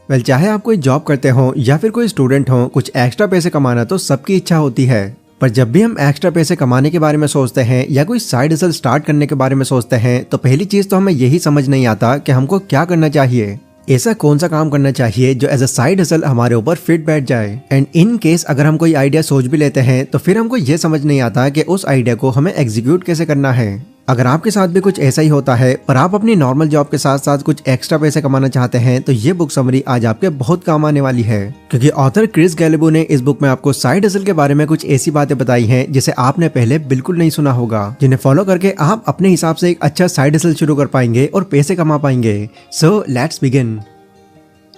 चाहे आप कोई जॉब करते हो या फिर कोई स्टूडेंट हो, कुछ एक्स्ट्रा पैसे कमाना तो सबकी इच्छा होती है। पर जब भी हम एक्स्ट्रा पैसे कमाने के बारे में सोचते हैं या कोई साइड हसल स्टार्ट करने के बारे में सोचते हैं तो पहली चीज तो हमें यही समझ नहीं आता कि हमको क्या करना चाहिए। ऐसा कौन सा काम करना चाहिए जो एज अ साइड हसल हमारे ऊपर फिट बैठ जाए। एंड इन केस अगर हम कोई आइडिया सोच भी लेते हैं तो फिर हमको ये समझ नहीं आता कि उस आइडिया को हमें एग्जीक्यूट कैसे करना है। अगर आपके साथ भी कुछ ऐसा ही होता है पर आप अपनी नॉर्मल जॉब के साथ साथ कुछ एक्स्ट्रा पैसे कमाना चाहते हैं तो ये बुक समरी आज आपके बहुत काम आने वाली है, क्योंकि ऑथर क्रिस गैलिबो ने इस बुक में आपको साइड हसल के बारे में कुछ ऐसी बातें बताई हैं जिसे आपने पहले बिल्कुल नहीं सुना होगा, जिन्हें फॉलो करके आप अपने हिसाब से एक अच्छा साइड हसल शुरू कर पाएंगे और पैसे कमा पाएंगे। So let's begin.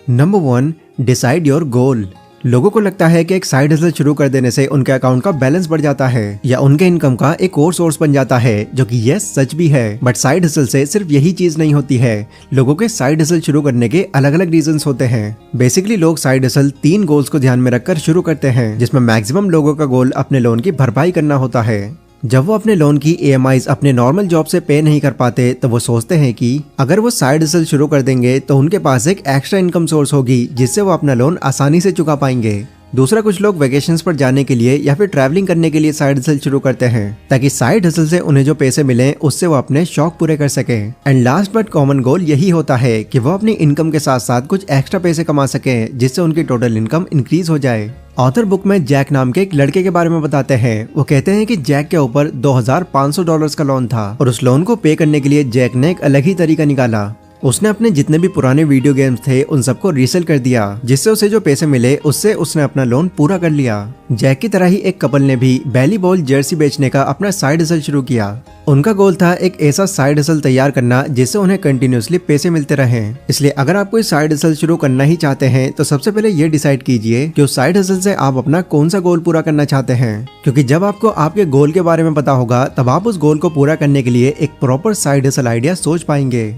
Number 1, decide your goal. लोगों को लगता है कि एक साइड हसल शुरू कर देने से उनके अकाउंट का बैलेंस बढ़ जाता है या उनके इनकम का एक और सोर्स बन जाता है, जो कि यस सच भी है। बट साइड हसल से सिर्फ यही चीज नहीं होती है। लोगों के साइड हसल शुरू करने के अलग अलग रीजंस होते हैं। बेसिकली लोग साइड हसल 3 गोल्स को ध्यान में रखकर शुरू करते हैं, जिसमें मैक्सिमम लोगों का गोल अपने लोन की भरपाई करना होता है। जब वो अपने लोन की EMIs अपने नॉर्मल जॉब से पे नहीं कर पाते तो वो सोचते हैं कि अगर वो साइड हसल शुरू कर देंगे तो उनके पास एक एक्स्ट्रा इनकम सोर्स होगी जिससे वो अपना लोन आसानी से चुका पाएंगे। दूसरा, कुछ लोग वेकेशंस पर जाने के लिए या फिर ट्रैवलिंग करने के लिए साइड हसल शुरू करते हैं ताकि साइड हसल से उन्हें जो पैसे मिले उससे वो अपने शौक पूरे कर सके। And last but common goal यही होता है कि वो अपनी इनकम के साथ साथ कुछ एक्स्ट्रा पैसे कमा सके जिससे उनकी टोटल इनकम इंक्रीज हो जाए। ऑथर बुक में जैक नाम के एक लड़के के बारे में बताते हैं। वो कहते हैं कि जैक के ऊपर $2500 का लोन था और उस लोन को पे करने के लिए जैक ने एक अलग ही तरीका निकाला। उसने अपने जितने भी पुराने वीडियो गेम्स थे उन सबको रीसेल कर दिया, जिससे उसे जो पैसे मिले उससे उसने अपना लोन पूरा कर लिया। जैक की तरह ही एक कपल ने भी वॉलीबॉल जर्सी बेचने का अपना साइड हसल शुरू किया। उनका गोल था एक ऐसा साइड हसल तैयार करना जिससे उन्हें कंटिन्यूअसली पैसे मिलते रहें। इसलिए अगर आप कोई साइड हसल शुरू करना ही चाहते हैं तो सबसे पहले ये डिसाइड कीजिए कि उस साइड हसल से आप अपना कौन सा गोल पूरा करना चाहते हैं, क्योंकि जब आपको आपके गोल के बारे में पता होगा तब आप उस गोल को पूरा करने के लिए एक प्रॉपर साइड हसल आइडिया सोच पाएंगे।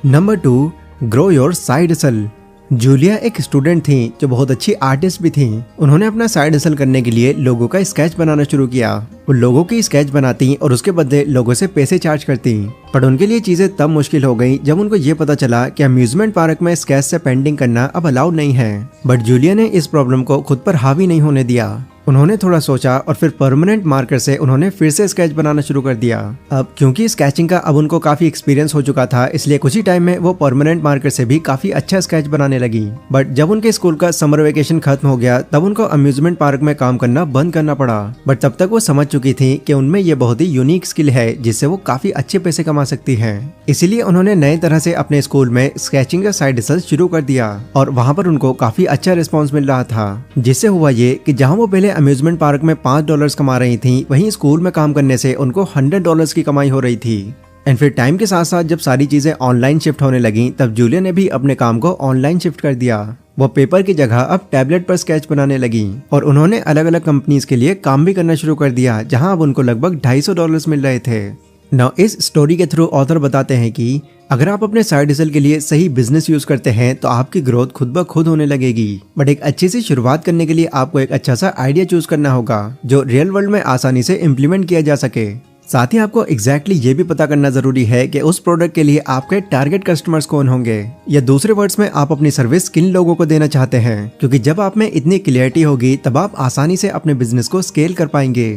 Number 2, grow your side hustle. Julia एक स्टूडेंट थी जो बहुत अच्छी आर्टिस्ट भी थी। उन्होंने अपना साइड हसल करने के लिए लोगों का स्केच बनाना शुरू किया। वो लोगों की स्केच बनाती और उसके बदले लोगों से पैसे चार्ज करती। पर उनके लिए चीजें तब मुश्किल हो गई जब उनको ये पता चला कि अम्यूजमेंट पार्क में स्केच से पेंटिंग करना अब अलाउड नहीं है। बट जूलिया ने इस प्रॉब्लम को खुद पर हावी नहीं होने दिया। उन्होंने थोड़ा सोचा और फिर परमानेंट मार्कर से उन्होंने फिर से स्केच बनाना शुरू कर दिया। अब क्योंकि स्केचिंग का अब उनको काफी एक्सपीरियंस हो चुका था, इसलिए कुछ ही टाइम में वो परमानेंट मार्कर से भी काफी अच्छा स्केच बनाने लगी। बट जब उनके स्कूल का समर वेकेशन खत्म हो गया तब उनको अम्यूजमेंट पार्क में काम करना बंद करना पड़ा। बट तब तक वो समझ चुकी थी कि उनमें ये बहुत ही यूनिक स्किल है जिससे वो काफी अच्छे पैसे कमा सकती है। इसीलिए उन्होंने नए तरह से अपने स्कूल में स्केचिंग का साइड हसल शुरू कर दिया और वहाँ पर उनको काफी अच्छा रिस्पॉन्स मिल रहा था। जिससे हुआ ये कि जहाँ वो पहले अम्यूजमेंट पार्क में $5 कमा रही थी, वहीं स्कूल में काम करने से उनको $100 की कमाई हो रही थी। एंड फिर टाइम के साथ साथ जब सारी चीजें ऑनलाइन शिफ्ट होने लगी तब जूलिया ने भी अपने काम को ऑनलाइन शिफ्ट कर दिया। वो पेपर की जगह अब टैबलेट पर स्केच बनाने लगी और उन्होंने अलग अलग कंपनीज के लिए काम भी करना शुरू कर दिया, जहां अब उनको लगभग $250 मिल रहे थे। नाउ इस स्टोरी के थ्रू ऑथर बताते हैं कि अगर आप अपने साइड हसल के लिए सही बिजनेस यूज करते हैं तो आपकी ग्रोथ खुद ब खुद होने लगेगी। बट एक अच्छी सी शुरुआत करने के लिए आपको एक अच्छा सा आइडिया चूज करना होगा जो रियल वर्ल्ड में आसानी से इम्प्लीमेंट किया जा सके। साथ ही आपको एग्जैक्टली ये भी पता करना जरूरी है कि उस प्रोडक्ट के लिए आपके टारगेट कस्टमर्स कौन होंगे, या दूसरे वर्ड्स में आप अपनी सर्विस किन लोगों को देना चाहते हैं, क्योंकि जब आप में इतनी क्लियरिटी होगी तब आप आसानी से अपने बिजनेस को स्केल कर पाएंगे।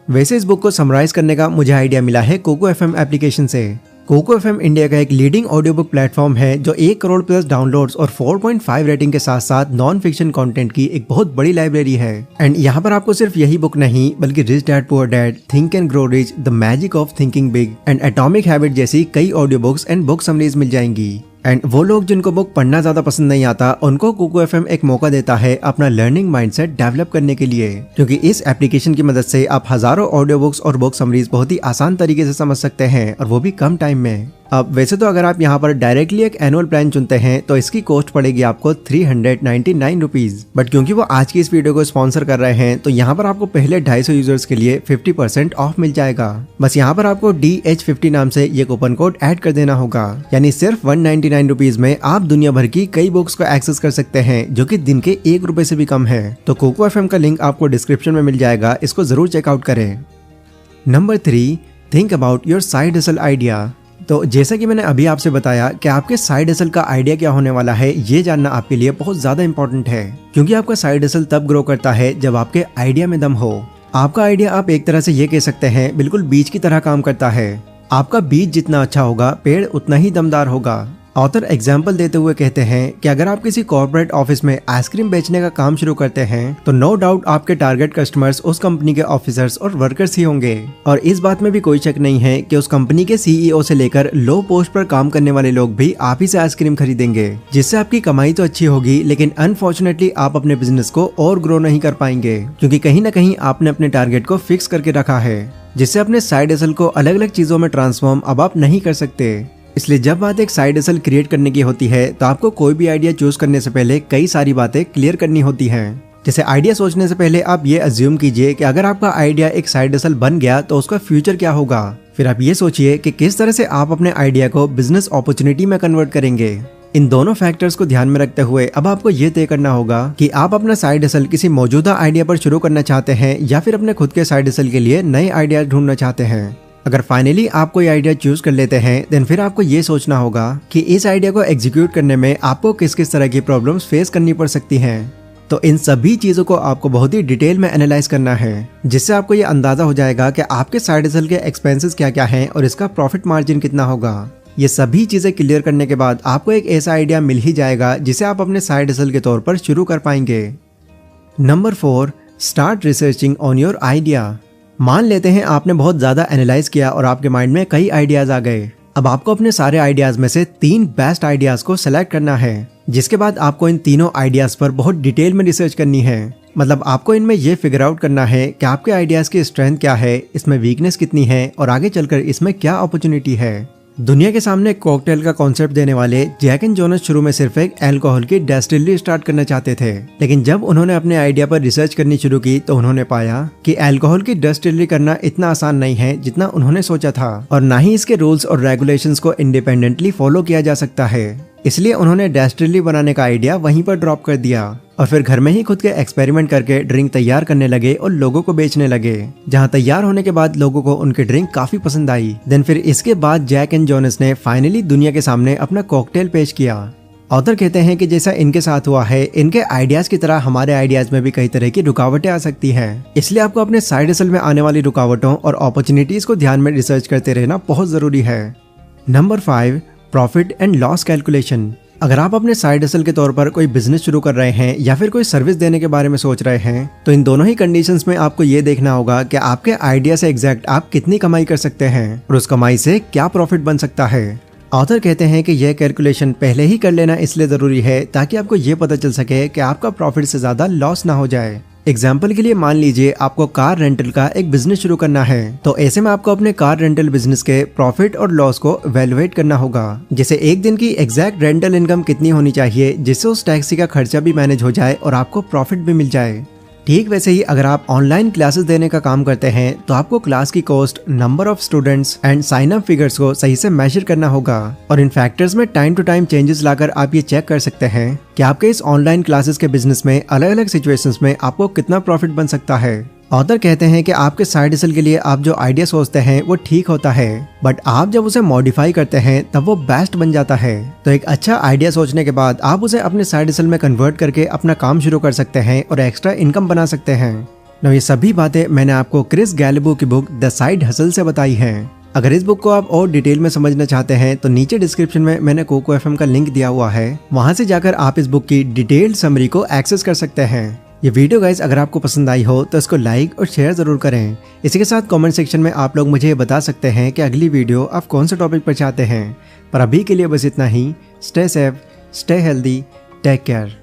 वैसे इस बुक को समराइज करने का मुझे आइडिया मिला है कोको FM एप्लीकेशन से। कोको FM इंडिया का एक लीडिंग ऑडियो बुक प्लेटफॉर्म है जो 1 करोड़ प्लस डाउनलोड्स और 4.5 रेटिंग के साथ साथ नॉन फिक्शन कंटेंट की एक बहुत बड़ी लाइब्रेरी है। एंड यहाँ पर आपको सिर्फ यही बुक नहीं बल्कि rich dad poor dad, think and grow rich, the magic of thinking big and atomic habit जैसी कई audio books and book summaries मिल जाएंगी। एंड वो लोग जिनको बुक पढ़ना ज्यादा पसंद नहीं आता उनको कोको FM एक मौका देता है अपना लर्निंग माइंडसेट डेवलप करने के लिए, क्योंकि इस एप्लीकेशन की मदद से आप हजारों ऑडियो बुक्स और बुक समरीज बहुत ही आसान तरीके से समझ सकते हैं और वो भी कम टाइम में। अब वैसे तो अगर आप यहाँ पर डायरेक्टली एक एनुअल प्लान चुनते हैं तो इसकी कॉस्ट पड़ेगी आपको 399 रुपीज। बट क्योंकि वो आज की इस वीडियो को स्पॉन्सर कर रहे हैं तो यहाँ पर आपको पहले 250 यूजर्स के लिए 50% ऑफ मिल जाएगा। बस यहाँ पर आपको DH50 नाम से ये कूपन कोड ऐड कर देना होगा, यानी सिर्फ 199 रुपीज में आप दुनिया भर की कई बुक्स को एक्सेस कर सकते हैं जो कि दिन के ₹1 से भी कम है। तो कोको FM का लिंक आपको डिस्क्रिप्शन में मिल जाएगा, इसको जरूर चेकआउट करें। Number 3, think about your side hustle idea. तो जैसा कि मैंने अभी आपसे बताया कि आपके साइड हसल का आइडिया क्या होने वाला है, ये जानना आपके लिए बहुत ज्यादा इंपॉर्टेंट है, क्योंकि आपका साइड हसल तब ग्रो करता है जब आपके आइडिया में दम हो। आपका आइडिया, आप एक तरह से ये कह सकते हैं, बिल्कुल बीज की तरह काम करता है। आपका बीज जितना अच्छा होगा, पेड़ उतना ही दमदार होगा। ऑथर एग्जाम्पल देते हुए कहते हैं कि अगर आप किसी कॉर्पोरेट ऑफिस में आइसक्रीम बेचने का काम शुरू करते हैं तो नो डाउट आपके टारगेट कस्टमर्स उस कंपनी के ऑफिसर्स और वर्कर्स ही होंगे। और इस बात में भी कोई शक नहीं है कि उस कंपनी के सीईओ से लेकर लो पोस्ट पर काम करने वाले लोग भी आप ही से आइसक्रीम खरीदेंगे, जिससे आपकी कमाई तो अच्छी होगी, लेकिन अनफॉर्चुनेटली आप अपने बिजनेस को और ग्रो नहीं कर पाएंगे, क्योंकि कहीं ना कहीं आपने अपने टारगेट को फिक्स करके रखा है, जिससे अपने साइड हसल को अलग अलग चीजों में ट्रांसफॉर्म अब आप नहीं कर सकते। इसलिए जब बात एक साइड हसल क्रिएट करने की होती है तो आपको कोई भी आइडिया चूज करने से पहले कई सारी बातें क्लियर करनी होती हैं। जैसे आइडिया सोचने से पहले आप ये अज्यूम कीजिए कि अगर आपका आइडिया एक साइड हसल बन गया तो उसका फ्यूचर क्या होगा। फिर आप ये सोचिए कि किस तरह से आप अपने आइडिया को बिजनेस अपॉर्चुनिटी में कन्वर्ट करेंगे। इन दोनों फैक्टर्स को ध्यान में रखते हुए अब आपको ये तय करना होगा कि आप अपना साइड हसल किसी मौजूदा आइडिया पर शुरू करना चाहते हैं या फिर अपने खुद के साइड हसल के लिए नए आइडिया ढूंढना चाहते हैं। अगर फाइनली आप कोई आइडिया चूज कर लेते हैं देन फिर आपको ये सोचना होगा कि इस आइडिया को एग्जीक्यूट करने में आपको किस किस तरह की प्रॉब्लम्स फेस करनी पड़ सकती हैं। तो इन सभी चीजों को आपको बहुत ही डिटेल में एनालाइज करना है, जिससे आपको ये अंदाजा हो जाएगा कि आपके साइड हसल के एक्सपेंसेस क्या क्या हैं और इसका प्रॉफिट मार्जिन कितना होगा। ये सभी चीजें क्लियर करने के बाद आपको एक ऐसा आइडिया मिल ही जाएगा जिसे आप अपने साइड हसल के तौर पर शुरू कर पाएंगे। Number 4, start researching on your idea. मान लेते हैं आपने बहुत ज्यादा एनालाइज किया और आपके माइंड में कई आइडियाज आ गए। अब आपको अपने सारे आइडियाज में से 3 बेस्ट आइडियाज को सेलेक्ट करना है, जिसके बाद आपको इन तीनों आइडियाज पर बहुत डिटेल में रिसर्च करनी है। मतलब आपको इनमें ये फिगर आउट करना है कि आपके आइडियाज की स्ट्रेंथ क्या है, इसमें वीकनेस कितनी है और आगे चलकर इसमें क्या अपॉर्चुनिटी है। दुनिया के सामने कॉकटेल का कॉन्सेप्ट देने वाले जैक एंड जोनस शुरू में सिर्फ एक अल्कोहल की डिस्टिलरी स्टार्ट करना चाहते थे, लेकिन जब उन्होंने अपने आइडिया पर रिसर्च करनी शुरू की तो उन्होंने पाया कि अल्कोहल की डिस्टिलरी करना इतना आसान नहीं है जितना उन्होंने सोचा था, और ना ही इसके रूल्स और रेगुलेशंस को इंडिपेंडेंटली फॉलो किया जा सकता है। इसलिए उन्होंने डिस्टिलरी बनाने का आइडिया वहीं पर ड्रॉप कर दिया और फिर घर में ही खुद के एक्सपेरिमेंट करके ड्रिंक तैयार करने लगे और लोगों को बेचने लगे, जहां तैयार होने के बाद लोगों को उनकी ड्रिंक काफी पसंद आई। देन फिर इसके बाद जैक एंड जोनस ने फाइनली दुनिया के सामने अपना कॉकटेल पेश किया। ऑथर कहते हैं कि जैसा इनके साथ हुआ है, इनके आइडियाज की तरह हमारे आइडियाज में भी कई तरह की रुकावटें आ सकती हैं। इसलिए आपको अपने साइड हसल में आने वाली रुकावटों और अपॉर्चुनिटीज को ध्यान में रिसर्च करते रहना बहुत जरूरी है। Number 5, profit and loss calculation. अगर आप अपने साइड हसल के तौर पर कोई बिजनेस शुरू कर रहे हैं या फिर कोई सर्विस देने के बारे में सोच रहे हैं, तो इन दोनों ही कंडीशंस में आपको ये देखना होगा कि आपके आइडिया से एग्जैक्ट आप कितनी कमाई कर सकते हैं और उस कमाई से क्या प्रॉफिट बन सकता है। ऑथर कहते हैं कि यह कैलकुलेशन पहले ही कर लेना इसलिए जरूरी है ताकि आपको ये पता चल सके कि आपका प्रॉफिट से ज्यादा लॉस ना हो जाए। एग्जाम्पल के लिए मान लीजिए आपको कार रेंटल का एक बिजनेस शुरू करना है, तो ऐसे में आपको अपने कार रेंटल बिजनेस के प्रॉफिट और लॉस को वैल्यूएट करना होगा। जैसे एक दिन की एग्जैक्ट रेंटल इनकम कितनी होनी चाहिए जिससे उस टैक्सी का खर्चा भी मैनेज हो जाए और आपको प्रॉफिट भी मिल जाए। ठीक वैसे ही अगर आप ऑनलाइन क्लासेस देने का काम करते हैं तो आपको क्लास की cost, number of students and sign up figures को सही से मेजर करना होगा, और इन फैक्टर्स में टाइम टू टाइम चेंजेस लाकर आप ये चेक कर सकते हैं कि आपके इस ऑनलाइन क्लासेस के बिजनेस में अलग अलग सिचुएशंस में आपको कितना प्रॉफिट बन सकता है। ऑथर कहते हैं कि आपके साइड हसल के लिए आप जो आइडिया सोचते हैं वो ठीक होता है, बट आप जब उसे मॉडिफाई करते हैं तब वो बेस्ट बन जाता है। तो एक अच्छा आइडिया सोचने के बाद आप उसे अपने साइड हसल में कन्वर्ट करके अपना काम शुरू कर सकते हैं और एक्स्ट्रा इनकम बना सकते हैं। ये सभी बातें मैंने आपको क्रिस गैलिबो की बुक द साइड हसल से बताई हैं। अगर इस बुक को आप और डिटेल में समझना चाहते हैं तो नीचे डिस्क्रिप्शन में मैंने कोको एफएम का लिंक दिया हुआ है, वहां से जाकर आप इस बुक की डिटेल्ड समरी को एक्सेस कर सकते हैं। ये वीडियो गाइस अगर आपको पसंद आई हो तो इसको लाइक और शेयर जरूर करें। इसी के साथ कमेंट सेक्शन में आप लोग मुझे बता सकते हैं कि अगली वीडियो आप कौन से टॉपिक पर चाहते हैं। पर अभी के लिए बस इतना ही। Stay safe, stay healthy, take care.